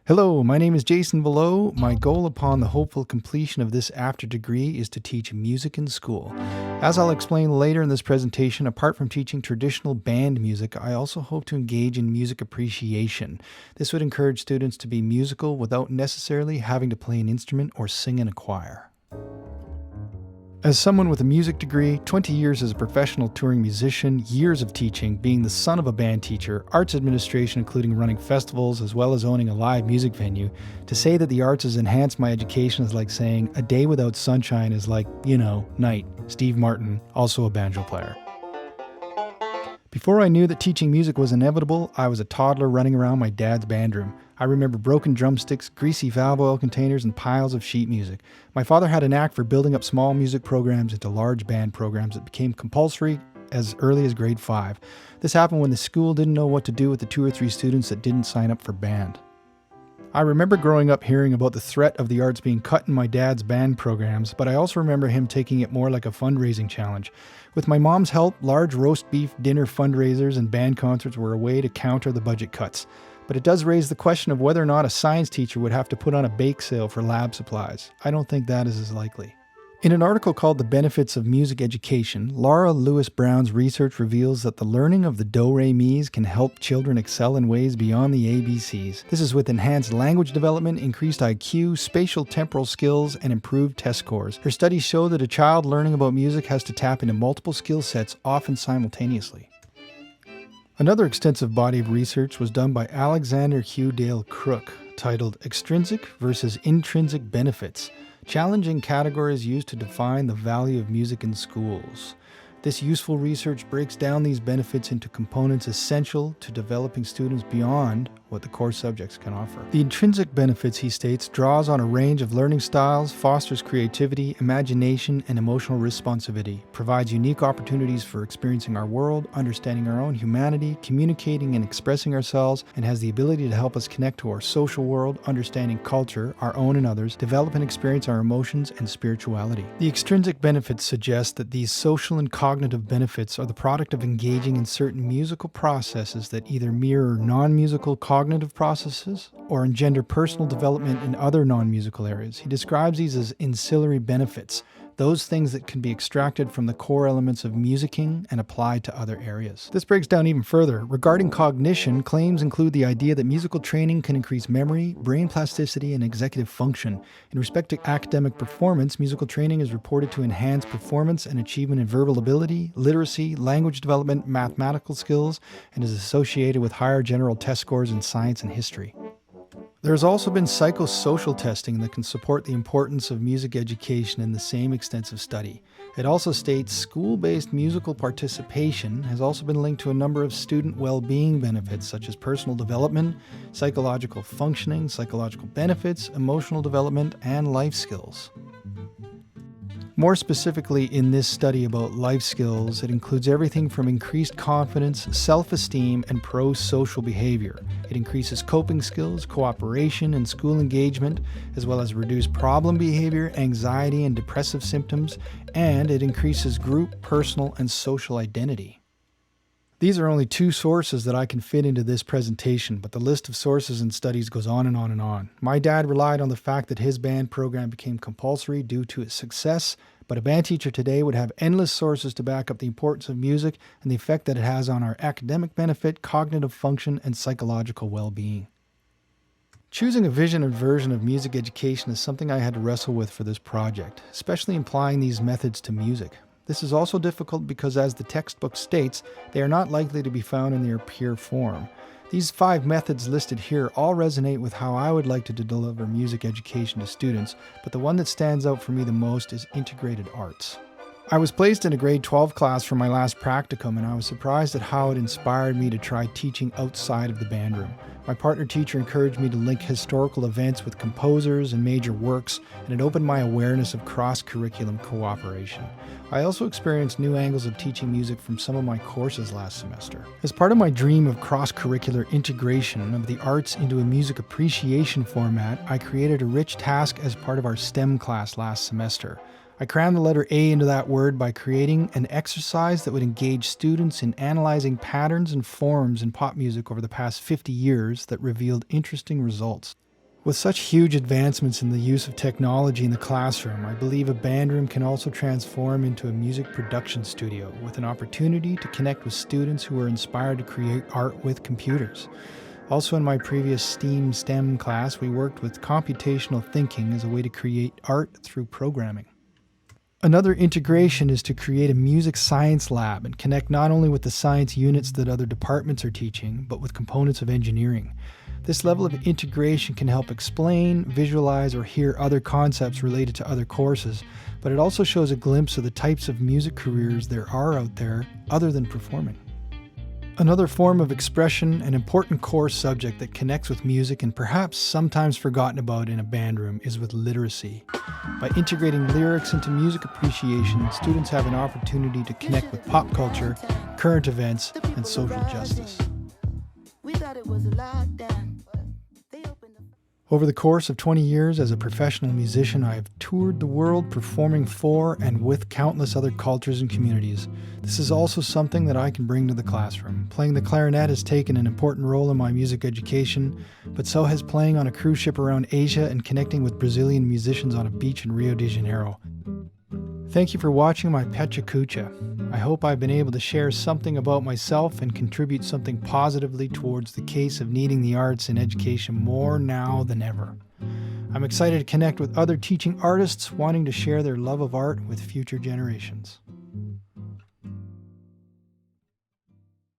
Hello, my name is Jason Valleau. My goal upon the hopeful completion of this after degree is to teach music in school. As I'll explain later in this presentation, apart from teaching traditional band music, I also hope to engage in music appreciation. This would encourage students to be musical without necessarily having to play an instrument or sing in a choir. As someone with a music degree, 20 years as a professional touring musician, years of teaching, being the son of a band teacher, arts administration including running festivals as well as owning a live music venue, to say that the arts has enhanced my education is like saying a day without sunshine is like, night. Steve Martin, also a banjo player. Before I knew that teaching music was inevitable, I was a toddler running around my dad's band room. I remember broken drumsticks, greasy valve oil containers, and piles of sheet music. My father had a knack for building up small music programs into large band programs that became compulsory as early as grade 5. This happened when the school didn't know what to do with the 2 or 3 students that didn't sign up for band. I remember growing up hearing about the threat of the arts being cut in my dad's band programs, but I also remember him taking it more like a fundraising challenge. With my mom's help, large roast beef dinner fundraisers and band concerts were a way to counter the budget cuts. But it does raise the question of whether or not a science teacher would have to put on a bake sale for lab supplies. I don't think that is as likely. In an article called The Benefits of Music Education, Laura Lewis Brown's research reveals that the learning of the do-re-mis can help children excel in ways beyond the ABCs. This is with enhanced language development, increased IQ, spatial temporal skills, and improved test scores. Her studies show that a child learning about music has to tap into multiple skill sets, often simultaneously. Another extensive body of research was done by Alexander Hugh Dale Crook, titled Extrinsic versus Intrinsic Benefits, challenging categories used to define the value of music in schools. This useful research breaks down these benefits into components essential to developing students beyond what the core subjects can offer. The intrinsic benefits, he states, draws on a range of learning styles, fosters creativity, imagination, and emotional responsivity, provides unique opportunities for experiencing our world, understanding our own humanity, communicating and expressing ourselves, and has the ability to help us connect to our social world, understanding culture, our own and others, develop and experience our emotions and spirituality. The extrinsic benefits suggest that these social and cognitive benefits are the product of engaging in certain musical processes that either mirror non-musical cognitive processes or engender personal development in other non-musical areas. He describes these as ancillary benefits, those things that can be extracted from the core elements of musicking and applied to other areas. This breaks down even further. Regarding cognition, claims include the idea that musical training can increase memory, brain plasticity, and executive function. In respect to academic performance, musical training is reported to enhance performance and achievement in verbal ability, literacy, language development, mathematical skills, and is associated with higher general test scores in science and history. There has also been psychosocial testing that can support the importance of music education in the same extensive study. It also states school-based musical participation has also been linked to a number of student well-being benefits such as personal development, psychological functioning, psychological benefits, emotional development, and life skills. More specifically, in this study about life skills, it includes everything from increased confidence, self-esteem, and pro-social behavior. It increases coping skills, cooperation, and school engagement, as well as reduced problem behavior, anxiety, and depressive symptoms, and it increases group, personal, and social identity. These are only 2 sources that I can fit into this presentation, but the list of sources and studies goes on and on and on. My dad relied on the fact that his band program became compulsory due to its success, but a band teacher today would have endless sources to back up the importance of music and the effect that it has on our academic benefit, cognitive function, and psychological well-being. Choosing a vision and version of music education is something I had to wrestle with for this project, especially applying these methods to music. This is also difficult because, as the textbook states, they are not likely to be found in their pure form. These 5 methods listed here all resonate with how I would like to deliver music education to students, but the one that stands out for me the most is integrated arts. I was placed in a grade 12 class for my last practicum, and I was surprised at how it inspired me to try teaching outside of the band room. My partner teacher encouraged me to link historical events with composers and major works, and it opened my awareness of cross-curriculum cooperation. I also experienced new angles of teaching music from some of my courses last semester. As part of my dream of cross-curricular integration of the arts into a music appreciation format, I created a rich task as part of our STEM class last semester. I crammed the letter A into that word by creating an exercise that would engage students in analyzing patterns and forms in pop music over the past 50 years that revealed interesting results. With such huge advancements in the use of technology in the classroom, I believe a band room can also transform into a music production studio with an opportunity to connect with students who are inspired to create art with computers. Also, in my previous STEM class, we worked with computational thinking as a way to create art through programming. Another integration is to create a music science lab and connect not only with the science units that other departments are teaching, but with components of engineering. This level of integration can help explain, visualize, or hear other concepts related to other courses, but it also shows a glimpse of the types of music careers there are out there other than performing. Another form of expression, an important core subject that connects with music and perhaps sometimes forgotten about in a band room, is with literacy. By integrating lyrics into music appreciation, students have an opportunity to connect with pop culture, current events, and social justice. Over the course of 20 years as a professional musician, I have toured the world performing for and with countless other cultures and communities. This is also something that I can bring to the classroom. Playing the clarinet has taken an important role in my music education, but so has playing on a cruise ship around Asia and connecting with Brazilian musicians on a beach in Rio de Janeiro. Thank you for watching my Pecha Kucha. I hope I've been able to share something about myself and contribute something positively towards the case of needing the arts in education more now than ever. I'm excited to connect with other teaching artists wanting to share their love of art with future generations.